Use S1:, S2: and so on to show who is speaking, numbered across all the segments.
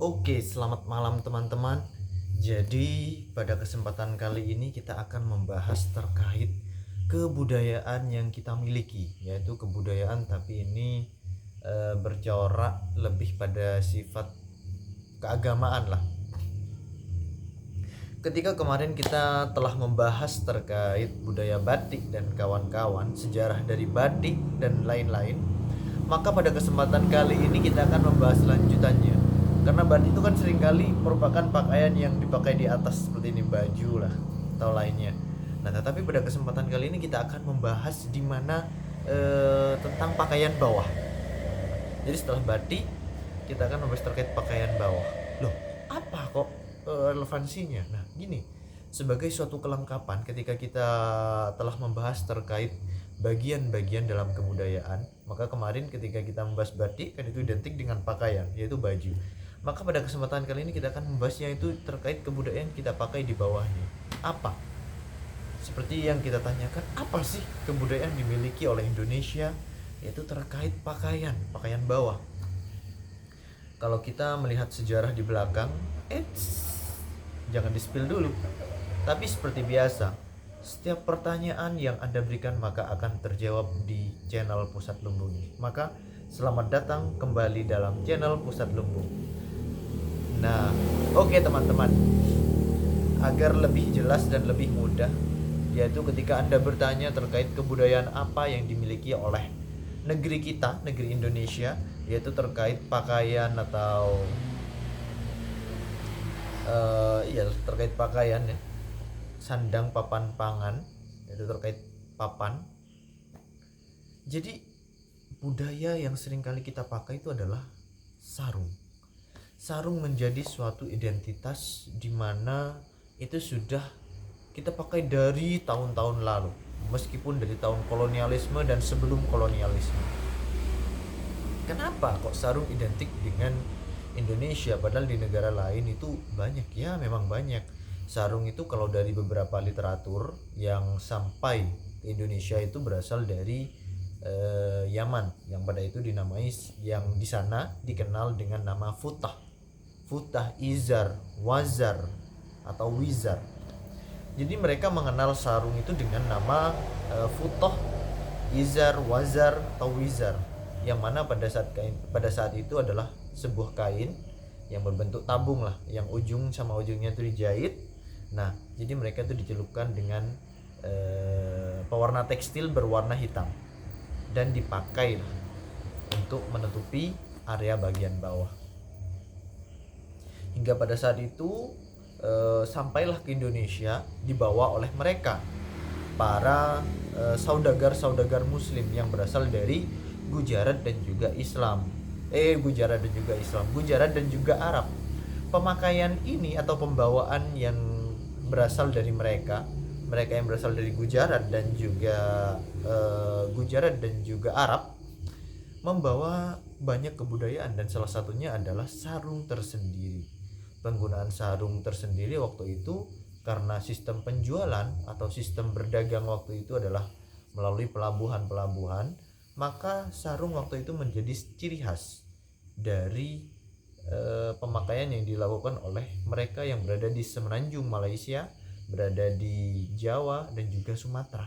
S1: Oke, selamat malam teman-teman. Jadi, pada kesempatan kali ini kita akan membahas terkait kebudayaan yang kita miliki, yaitu kebudayaan tapi ini bercorak lebih pada sifat keagamaan lah. Ketika kemarin kita telah membahas terkait budaya batik dan kawan-kawan, sejarah dari batik dan lain-lain, maka pada kesempatan kali ini kita akan membahas lanjutannya. Karena batik itu kan seringkali merupakan pakaian yang dipakai di atas seperti ini, baju lah atau lainnya. Nah, tetapi pada kesempatan kali ini kita akan membahas di mana tentang pakaian bawah. Jadi setelah batik, kita akan membahas terkait pakaian bawah. Loh, apa kok relevansinya? Nah, gini, sebagai suatu kelengkapan ketika kita telah membahas terkait bagian-bagian dalam kebudayaan, maka kemarin ketika kita membahas batik kan itu identik dengan pakaian, yaitu baju. Maka pada kesempatan kali ini kita akan membahasnya itu terkait kebudayaan kita pakai di bawahnya. Apa? Seperti yang kita tanyakan, apa sih kebudayaan dimiliki oleh Indonesia? Yaitu terkait pakaian bawah. Kalau kita melihat sejarah di belakang, jangan di-spill dulu. Tapi seperti biasa, setiap pertanyaan yang Anda berikan maka akan terjawab di channel Pusat Lumbung. Maka selamat datang kembali dalam channel Pusat Lumbung. Nah, oke teman-teman. Agar lebih jelas dan lebih mudah, yaitu ketika Anda bertanya terkait kebudayaan apa yang dimiliki oleh negeri kita, negeri Indonesia, yaitu terkait pakaian atau terkait pakaian ya, sandang, papan, pangan, yaitu terkait papan. Jadi budaya yang sering kali kita pakai itu adalah sarung. Sarung menjadi suatu identitas di mana itu sudah kita pakai dari tahun-tahun lalu, meskipun dari tahun kolonialisme dan sebelum kolonialisme. Kenapa kok sarung identik dengan Indonesia padahal di negara lain itu banyak? Ya memang banyak. Sarung itu kalau dari beberapa literatur yang sampai ke Indonesia itu berasal dari Yaman, yang pada itu dinamai, yang di sana dikenal dengan nama futah, izar, wazar atau wizar. Jadi mereka mengenal sarung itu dengan nama futah, izar, wazar atau wizar, yang mana pada saat itu adalah sebuah kain yang berbentuk tabung lah, yang ujung sama ujungnya itu dijahit. Nah, jadi mereka itu dicelupkan dengan pewarna tekstil berwarna hitam dan dipakai lah untuk menutupi area bagian bawah. Hingga pada saat itu sampailah ke Indonesia dibawa oleh mereka, para saudagar muslim yang berasal dari Gujarat dan juga Gujarat dan juga Arab. Pemakaian ini atau pembawaan yang berasal dari mereka yang berasal dari Gujarat dan juga Arab, membawa banyak kebudayaan, dan salah satunya adalah sarung tersendiri. Penggunaan sarung tersendiri waktu itu karena sistem penjualan atau sistem berdagang waktu itu adalah melalui pelabuhan, maka sarung waktu itu menjadi ciri khas dari pemakaian yang dilakukan oleh mereka yang berada di semenanjung Malaysia, berada di Jawa dan juga Sumatera.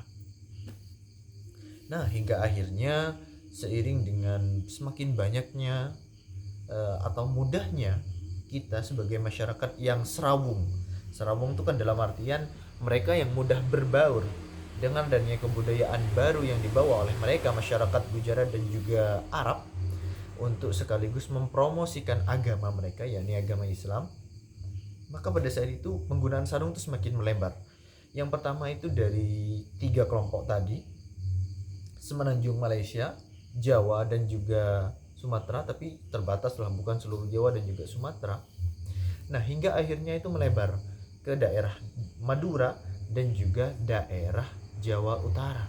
S1: Nah, hingga akhirnya seiring dengan semakin banyaknya atau mudahnya kita sebagai masyarakat yang serawung itu kan dalam artian mereka yang mudah berbaur dengan adanya kebudayaan baru yang dibawa oleh mereka, masyarakat Gujarat dan juga Arab, untuk sekaligus mempromosikan agama mereka, yakni agama Islam. Maka pada saat itu penggunaan sarung itu semakin melebar. Yang pertama itu dari 3 kelompok tadi, semenanjung Malaysia, Jawa dan juga Sumatera, tapi terbatas lah, bukan seluruh Jawa dan juga Sumatera. Nah, hingga akhirnya itu melebar ke daerah Madura dan juga daerah Jawa Utara.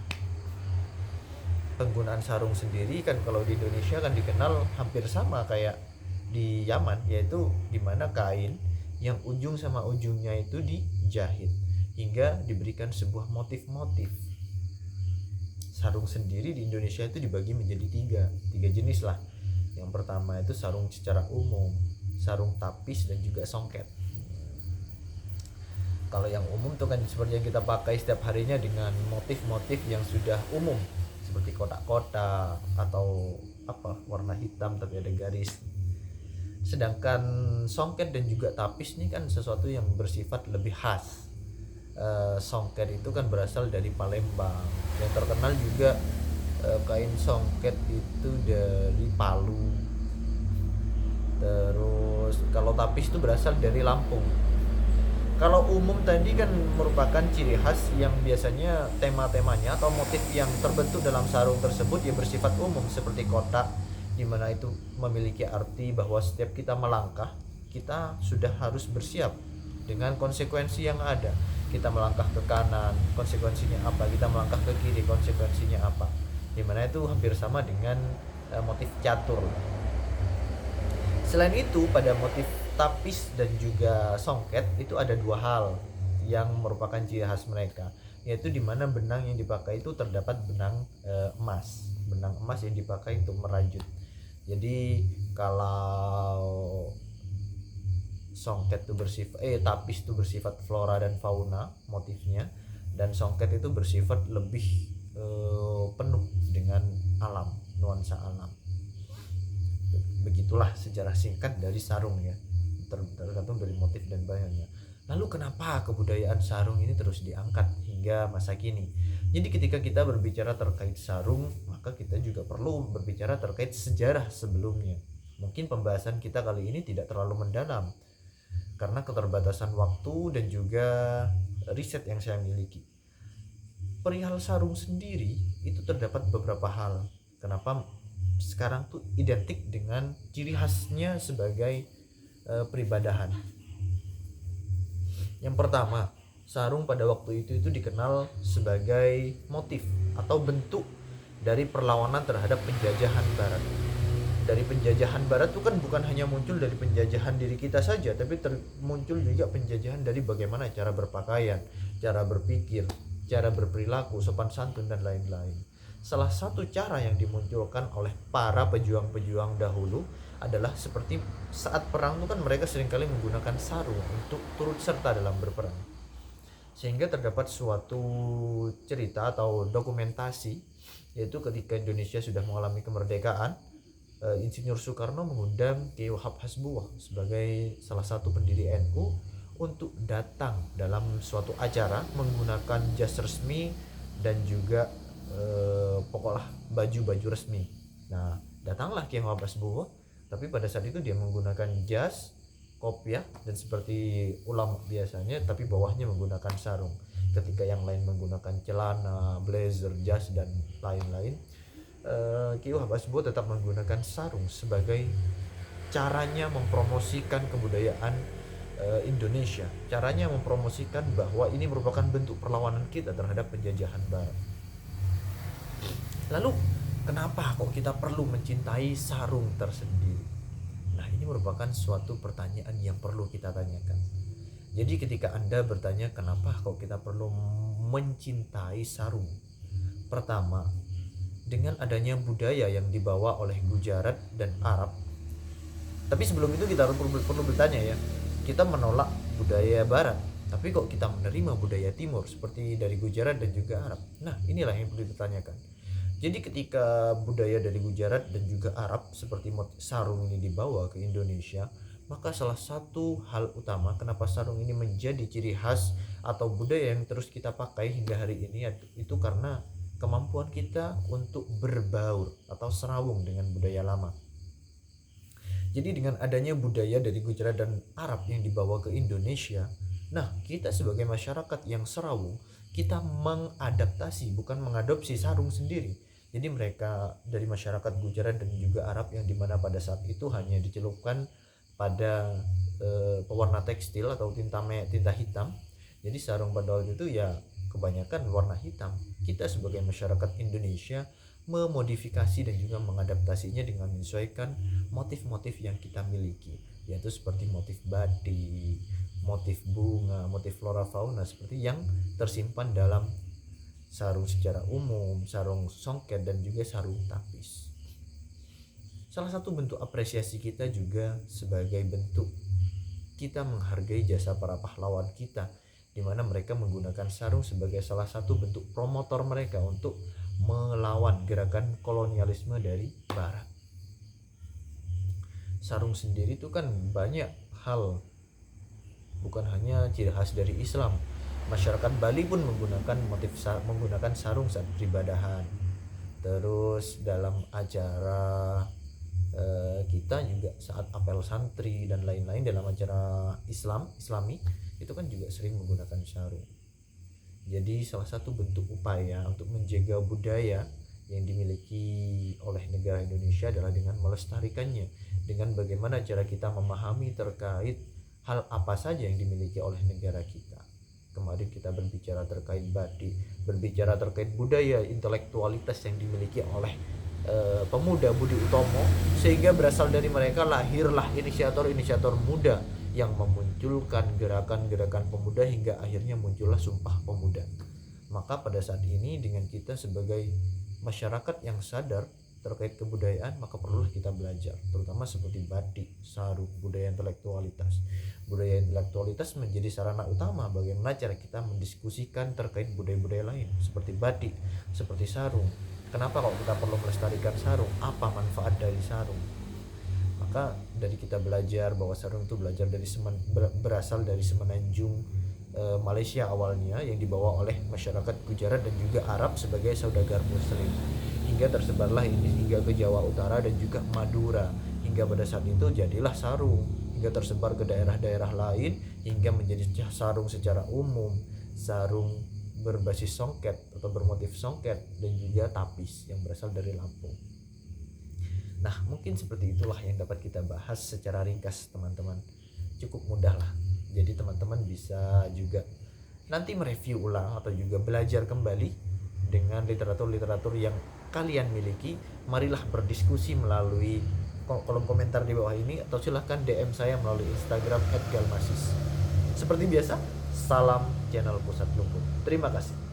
S1: Penggunaan sarung sendiri kan kalau di Indonesia kan dikenal hampir sama kayak di Yaman, yaitu dimana kain yang ujung sama ujungnya itu dijahit hingga diberikan sebuah motif-motif. Sarung sendiri di Indonesia itu dibagi menjadi tiga jenis lah. Yang pertama itu sarung secara umum, sarung tapis dan juga songket. Kalau yang umum tuh kan seperti yang kita pakai setiap harinya dengan motif-motif yang sudah umum seperti kotak-kotak atau warna hitam tapi ada garis. Sedangkan songket dan juga tapis ini kan sesuatu yang bersifat lebih khas. Songket itu kan berasal dari Palembang, yang terkenal juga kain songket itu dari Palu. Terus kalau tapis itu berasal dari Lampung. Kalau umum tadi kan merupakan ciri khas yang biasanya tema-temanya atau motif yang terbentuk dalam sarung tersebut ya bersifat umum seperti kotak, di mana itu memiliki arti bahwa setiap kita melangkah kita sudah harus bersiap dengan konsekuensi yang ada. Kita melangkah ke kanan, konsekuensinya apa? Kita melangkah ke kiri, konsekuensinya apa? Di mana itu hampir sama dengan motif catur. Selain itu, pada motif tapis dan juga songket itu ada dua hal yang merupakan ciri khas mereka, yaitu di mana benang yang dipakai itu terdapat benang emas yang dipakai untuk merajut. Jadi kalau songket itu tapis itu bersifat flora dan fauna motifnya, dan songket itu bersifat lebih penuh dengan alam, nuansa alam. Begitulah sejarah singkat dari sarung ya, tergantung dari motif dan bahannya. Lalu kenapa kebudayaan sarung ini terus diangkat hingga masa kini? Jadi ketika kita berbicara terkait sarung, maka kita juga perlu berbicara terkait sejarah sebelumnya. Mungkin pembahasan kita kali ini tidak terlalu mendalam karena keterbatasan waktu dan juga riset yang saya miliki. Perihal sarung sendiri itu terdapat beberapa hal. Kenapa sekarang tuh identik dengan ciri khasnya sebagai peribadahan. Yang pertama, sarung pada waktu itu dikenal sebagai motif atau bentuk dari perlawanan terhadap penjajahan barat. Dari penjajahan barat itu kan bukan hanya muncul dari penjajahan diri kita saja, tapi muncul juga penjajahan dari bagaimana cara berpakaian, cara berpikir, cara berperilaku, sopan santun dan lain-lain. Salah satu cara yang dimunculkan oleh para pejuang-pejuang dahulu adalah seperti saat perang itu kan mereka seringkali menggunakan sarung untuk turut serta dalam berperang. Sehingga terdapat suatu cerita atau dokumentasi, yaitu ketika Indonesia sudah mengalami kemerdekaan, Insinyur Soekarno mengundang Kiai Wahab Hasbuloh sebagai salah satu pendiri NU untuk datang dalam suatu acara menggunakan jas resmi dan juga pokoklah baju resmi. Nah, datanglah Kiai Wahab Hasbuloh, tapi pada saat itu dia menggunakan jas, kopiah dan seperti ulama biasanya, tapi bawahnya menggunakan sarung. Ketika yang lain menggunakan celana, blazer, jas dan lain-lain, Kiai Wahab Hasbuloh tetap menggunakan sarung sebagai caranya mempromosikan kebudayaan Indonesia. Caranya mempromosikan bahwa ini merupakan bentuk perlawanan kita terhadap penjajahan barat. Lalu kenapa kok kita perlu mencintai sarung tersendiri? Nah, ini merupakan suatu pertanyaan yang perlu kita tanyakan. Jadi ketika Anda bertanya kenapa kok kita perlu mencintai sarung? Pertama, dengan adanya budaya yang dibawa oleh Gujarat dan Arab. Tapi sebelum itu kita perlu bertanya ya, kita menolak budaya barat, tapi kok kita menerima budaya timur seperti dari Gujarat dan juga Arab? Nah, inilah yang perlu ditanyakan. Jadi ketika budaya dari Gujarat dan juga Arab seperti sarung ini dibawa ke Indonesia, maka salah satu hal utama kenapa sarung ini menjadi ciri khas atau budaya yang terus kita pakai hingga hari ini itu karena kemampuan kita untuk berbaur atau serawung dengan budaya lama. Jadi dengan adanya budaya dari Gujarat dan Arab yang dibawa ke Indonesia, nah kita sebagai masyarakat yang serawung, kita mengadaptasi bukan mengadopsi sarung sendiri. Jadi mereka dari masyarakat Gujarat dan juga Arab yang dimana pada saat itu hanya dicelupkan pada pewarna tekstil atau tinta hitam. Jadi sarung pada waktu itu ya kebanyakan warna hitam. Kita sebagai masyarakat Indonesia memodifikasi dan juga mengadaptasinya dengan menyesuaikan motif-motif yang kita miliki, yaitu seperti motif batik, motif bunga, motif flora fauna seperti yang tersimpan dalam sarung secara umum, sarung songket dan juga sarung tapis. Salah satu bentuk apresiasi kita juga sebagai bentuk kita menghargai jasa para pahlawan kita, di mana mereka menggunakan sarung sebagai salah satu bentuk promotor mereka untuk melawan gerakan kolonialisme dari barat. Sarung sendiri itu kan banyak hal, bukan hanya ciri khas dari Islam. Masyarakat Bali pun menggunakan sarung saat peribadahan. Terus dalam acara kita juga saat apel santri dan lain-lain, dalam acara islami itu kan juga sering menggunakan sarung. Jadi salah satu bentuk upaya untuk menjaga budaya yang dimiliki oleh negara Indonesia adalah dengan melestarikannya, dengan bagaimana cara kita memahami terkait hal apa saja yang dimiliki oleh negara kita. Kemarin kita berbicara terkait batik, berbicara terkait budaya intelektualitas yang dimiliki oleh pemuda Budi Utomo, sehingga berasal dari mereka lahirlah inisiator-inisiator muda yang memunculkan gerakan-gerakan pemuda hingga akhirnya muncullah Sumpah Pemuda. Maka pada saat ini dengan kita sebagai masyarakat yang sadar terkait kebudayaan, maka perlulah kita belajar, terutama seperti batik, sarung, budaya intelektualitas. Budaya intelektualitas menjadi sarana utama bagaimana cara kita mendiskusikan terkait budaya-budaya lain seperti batik, seperti sarung. Kenapa kok kita perlu melestarikan sarung? Apa manfaat dari sarung? Maka dari kita belajar bahwa sarung itu berasal dari semenanjung Malaysia awalnya, yang dibawa oleh masyarakat Gujarat dan juga Arab sebagai saudagar muslim, hingga tersebarlah ini hingga ke Jawa Utara dan juga Madura, hingga pada saat itu jadilah sarung, hingga tersebar ke daerah-daerah lain hingga menjadi sarung secara umum, sarung berbasis songket atau bermotif songket, dan juga tapis yang berasal dari Lampung. Nah, mungkin seperti itulah yang dapat kita bahas secara ringkas, teman-teman. Cukup mudah lah. Jadi teman-teman bisa juga nanti mereview ulang atau juga belajar kembali dengan literatur-literatur yang kalian miliki. Marilah berdiskusi melalui kolom komentar di bawah ini, atau silahkan DM saya melalui Instagram @galmasis. Seperti biasa, salam channel Pusat Lumpur. Terima kasih.